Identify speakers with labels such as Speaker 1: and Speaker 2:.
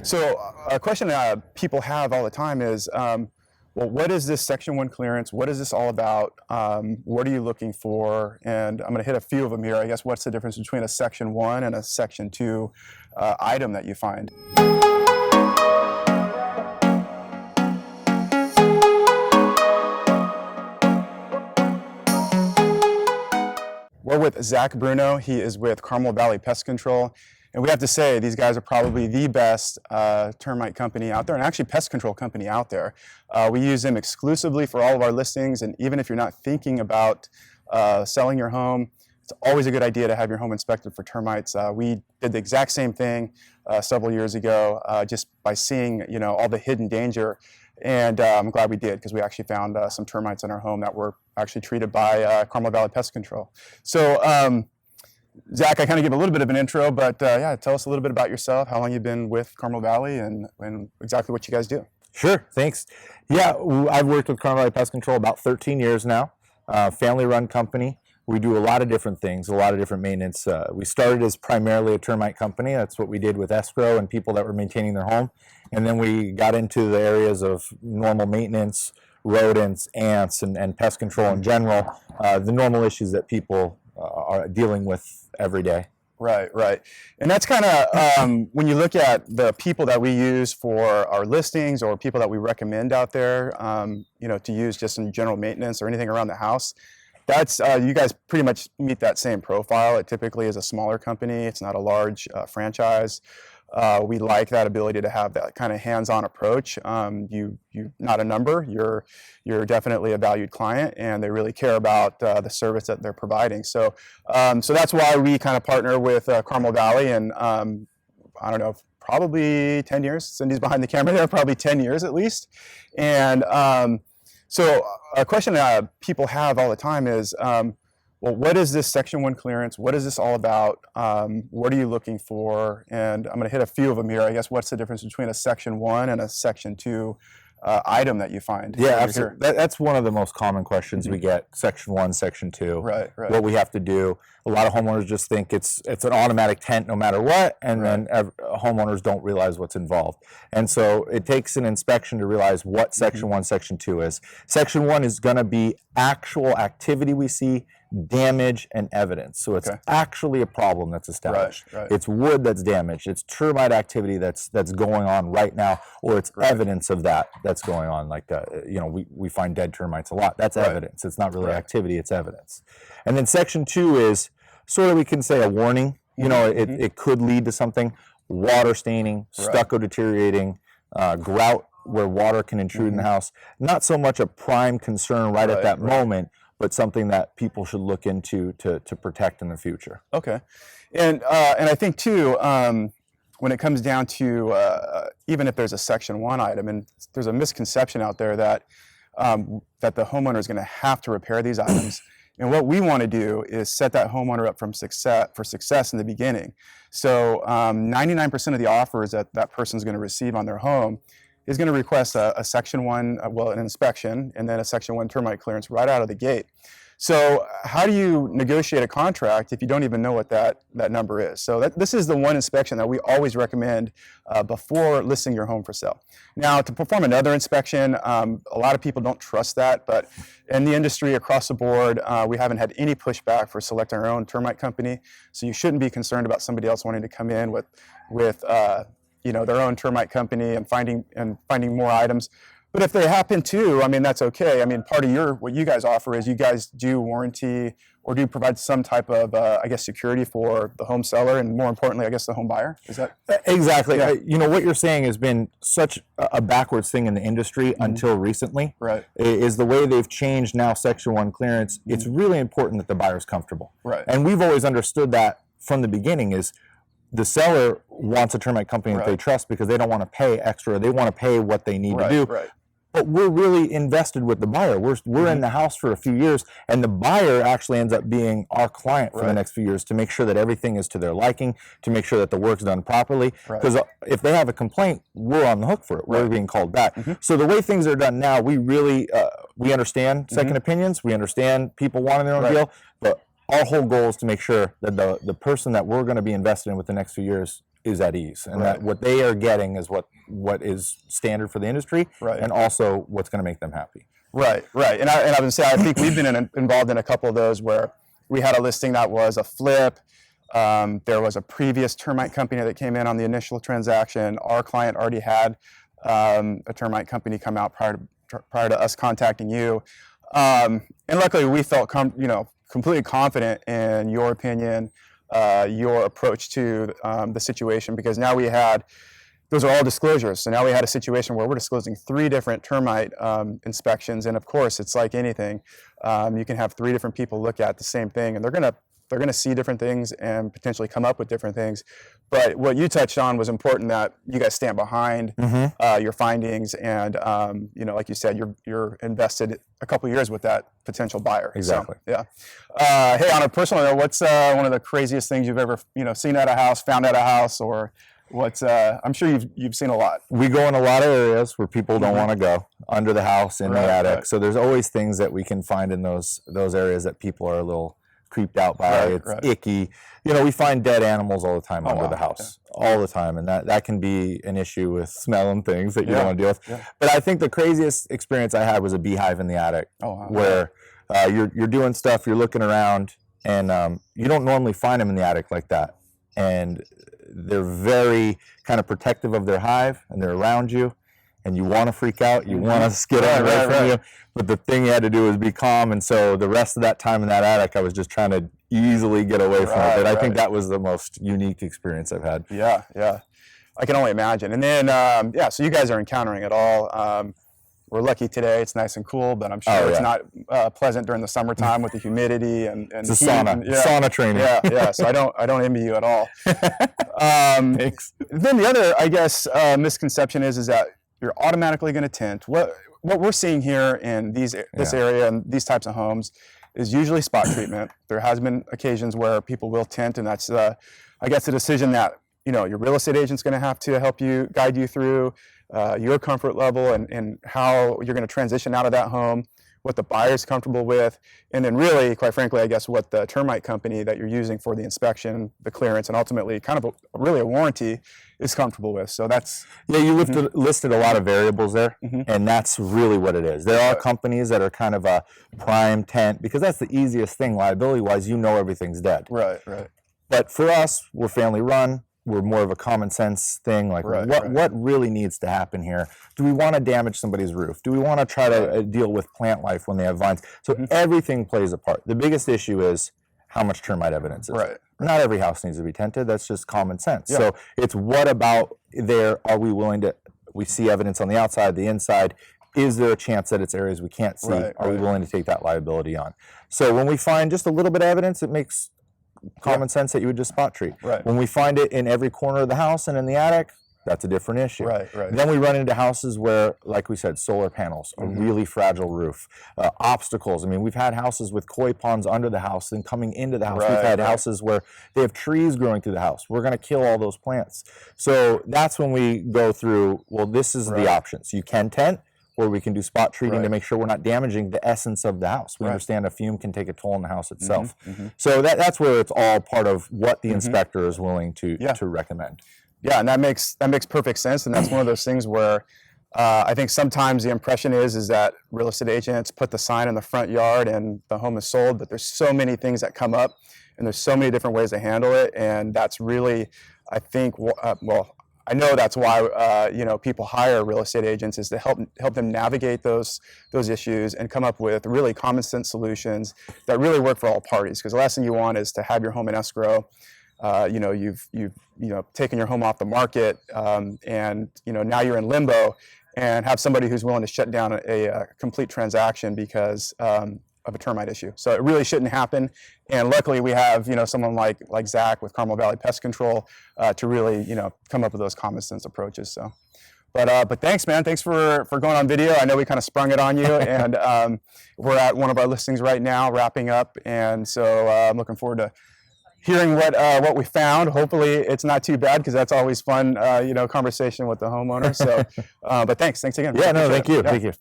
Speaker 1: So a question people have all the time is, well, what is this Section 1 clearance? What is this all about? What are you looking for? And I'm going to hit a few of them here. I guess what's the difference between a Section 1 and a Section 2 item that you find? We're with Zach Bruno. He is with Carmel Valley Pest Control. And we have to say, these guys are probably the best termite company out there, and actually pest control company out there. We use them exclusively for all of our listings, and even if you're not thinking about selling your home, it's always a good idea to have your home inspected for termites. We did the exact same thing several years ago, just by seeing, all the hidden danger. And I'm glad we did, because we actually found some termites in our home that were actually treated by Carmel Valley Pest Control. So, Zach, I kind of give a little bit of an intro, but yeah, tell us a little bit about yourself, how long you've been with Carmel Valley, and exactly what you guys do.
Speaker 2: Sure, thanks. Yeah, I've worked with Carmel Valley Pest Control about 13 years now, family-run company. We do a lot of different things, a lot of different maintenance. We started as primarily a termite company. That's what we did with escrow and people that were maintaining their home. And then we got into the areas of normal maintenance, rodents, ants, and pest control in general, the normal issues that people are dealing with every day.
Speaker 1: Right, right. And that's kind of, when you look at the people that we use for our listings or people that we recommend out there, to use just in general maintenance or anything around the house, that's, you guys pretty much meet that same profile. It typically is a smaller company. It's not a large franchise. We like that ability to have that kind of hands-on approach. You're not a number. You're definitely a valued client, and they really care about the service that they're providing. So, so that's why we kind of partner with Carmel Valley, and I don't know, probably 10 years. Cindy's behind the camera there, probably 10 years at least. And so a question that people have all the time is, well, what is this Section 1 clearance? What is this all about? What are you looking for? And I'm going to hit a few of them here. I guess what's the difference between a Section 1 and a Section 2 item that you find?
Speaker 2: Yeah, absolutely. That's one of the most common questions we get, Section 1, Section 2.
Speaker 1: Right, right.
Speaker 2: What we have to do. A lot of homeowners just think it's an automatic tent no matter what, and then homeowners don't realize what's involved. And so it takes an inspection to realize what Section 1, Section 2 is. Section 1 is going to be actual activity we see, damage, and evidence. So it's actually a problem that's established.
Speaker 1: Right.
Speaker 2: It's wood that's damaged. It's termite activity that's going on right now, or it's evidence of that's going on. Like we find dead termites a lot. That's evidence. It's not really activity. It's evidence. And then Section 2 is sort of, we can say, a warning. It could lead to something: water staining, stucco deteriorating, grout where water can intrude in the house. Not so much a prime concern at that moment, but something that people should look into to protect in the future.
Speaker 1: Okay. And I think too, when it comes down to even if there's a Section 1 item, and there's a misconception out there that that the homeowner is going to have to repair these items. And what we want to do is set that homeowner up for success in the beginning. So 99% of the offers that that person's going to receive on their home is going to request a Section 1, an inspection, and then a Section 1 termite clearance right out of the gate. So how do you negotiate a contract if you don't even know what that number is? So this is the one inspection that we always recommend before listing your home for sale. Now, to perform another inspection, a lot of people don't trust that, but in the industry across the board, we haven't had any pushback for selecting our own termite company. So you shouldn't be concerned about somebody else wanting to come in with their own termite company and finding more items. But if they happen to, that's okay. Part of what you guys offer is you guys do warranty or do provide some type of, security for the home seller, and more importantly, I guess, the home buyer. Is that
Speaker 2: exactly? Yeah. What you're saying has been such a backwards thing in the industry until recently.
Speaker 1: Right.
Speaker 2: Is the way they've changed now Section 1 clearance. It's really important that the buyer's comfortable.
Speaker 1: Right.
Speaker 2: And we've always understood that from the beginning is the seller wants a termite company that they trust because they don't want to pay extra. They want to pay what they need to do.
Speaker 1: Right.
Speaker 2: But we're really invested with the buyer. We're in the house for a few years, and the buyer actually ends up being our client for the next few years to make sure that everything is to their liking, to make sure that the work's done properly. Because if they have a complaint, we're on the hook for it. We're being called back. So the way things are done now, we really we understand second opinions. We understand people wanting their own deal, but our whole goal is to make sure that the person that we're going to be invested in with the next few years is at ease, and that what they are getting is what is standard for the industry, and also what's going to make them happy.
Speaker 1: Right. And I would say I think we've been involved in a couple of those where we had a listing that was a flip. There was a previous termite company that came in on the initial transaction. Our client already had a termite company come out prior to us contacting you, and luckily we felt completely confident in your opinion, your approach to the situation, because now those are all disclosures. So now we had a situation where we're disclosing 3 different termite inspections, and of course, it's like anything. You can have 3 different people look at the same thing, and they're gonna see different things and potentially come up with different things. But what you touched on was important, that you guys stand behind your findings, and like you said, you're invested a couple years with that potential buyer.
Speaker 2: Exactly.
Speaker 1: So, yeah. Hey, on a personal note, what's one of the craziest things you've ever seen at a house, found at a house, or what's I'm sure you've seen a lot.
Speaker 2: We go in a lot of areas where people don't want to go, under the house, in the attic. So there's always things that we can find in those areas that people are a little creeped out by. It's icky. We find dead animals all the time under the house, all the time, and that can be an issue with smelling things that you don't want to deal with. But I think the craziest experience I had was a beehive in the attic, where you're doing stuff, you're looking around, and you don't normally find them in the attic like that, and they're very kind of protective of their hive, and they're around you, and you want to freak out, you want to skid away from you, but the thing you had to do was be calm. And so the rest of that time in that attic, I was just trying to easily get away from it. But I think that was the most unique experience I've had.
Speaker 1: Yeah, I can only imagine. And then, so you guys are encountering it all. We're lucky today; it's nice and cool, but I'm sure it's not pleasant during the summertime with the humidity and
Speaker 2: it's a sauna, sauna training.
Speaker 1: Yeah. So I don't envy you at all.
Speaker 2: Thanks.
Speaker 1: Then the other, I guess, misconception is that you're automatically going to tint. What we're seeing here in this area and these types of homes is usually spot treatment. There has been occasions where people will tint, and that's, I guess, a decision that your real estate agent's going to have to help you, guide you through your comfort level and how you're going to transition out of that home, what the buyer's comfortable with, and then really, quite frankly, I guess what the termite company that you're using for the inspection, the clearance, and ultimately kind of really a warranty is comfortable with. So that's...
Speaker 2: Yeah, you listed a lot of variables there, and that's really what it is. There are companies that are kind of a prime tent, because that's the easiest thing, liability-wise, everything's dead.
Speaker 1: Right.
Speaker 2: But for us, we're family run. We're more of a common sense thing, like what really needs to happen here? Do we want to damage somebody's roof? Do we want to try to deal with plant life when they have vines? So everything plays a part. The biggest issue is how much termite evidence is there. Not every house needs to be tented. That's just common sense. So it's what about there? Are we willing to? We see evidence on the outside, the inside. Is there a chance that it's areas we can't see? Are we willing to take that liability on? So when we find just a little bit of evidence, it makes common sense that you would just spot treat. When we find it in every corner of the house and in the attic, that's a different issue. Then we run into houses where, like we said, solar panels, a really fragile roof, obstacles. I mean, we've had houses with koi ponds under the house and coming into the house. We've had houses where they have trees growing through the house. We're going to kill all those plants. So that's when we go through, well, this is the options. You can tent, or we can do spot treating to make sure we're not damaging the essence of the house. We understand a fume can take a toll on the house itself. So that's where it's all part of what the inspector is willing to recommend.
Speaker 1: Yeah, and that makes perfect sense. And that's one of those things where I think sometimes the impression is that real estate agents put the sign in the front yard and the home is sold, but there's so many things that come up, and there's so many different ways to handle it. And that's really, I think, I know that's why people hire real estate agents, is to help them navigate those issues and come up with really common sense solutions that really work for all parties. Because the last thing you want is to have your home in escrow. You've taken your home off the market, and now you're in limbo, and have somebody who's willing to shut down a complete transaction because of a termite issue. So it really shouldn't happen. And luckily we have, someone like Zach with Carmel Valley Pest Control to really, come up with those common sense approaches. So, but thanks, man. Thanks for going on video. I know we kind of sprung it on you, and we're at one of our listings right now, wrapping up. And so I'm looking forward to hearing what we found. Hopefully it's not too bad, because that's always fun, conversation with the homeowner. So, but thanks again.
Speaker 2: Yeah, no, thank you.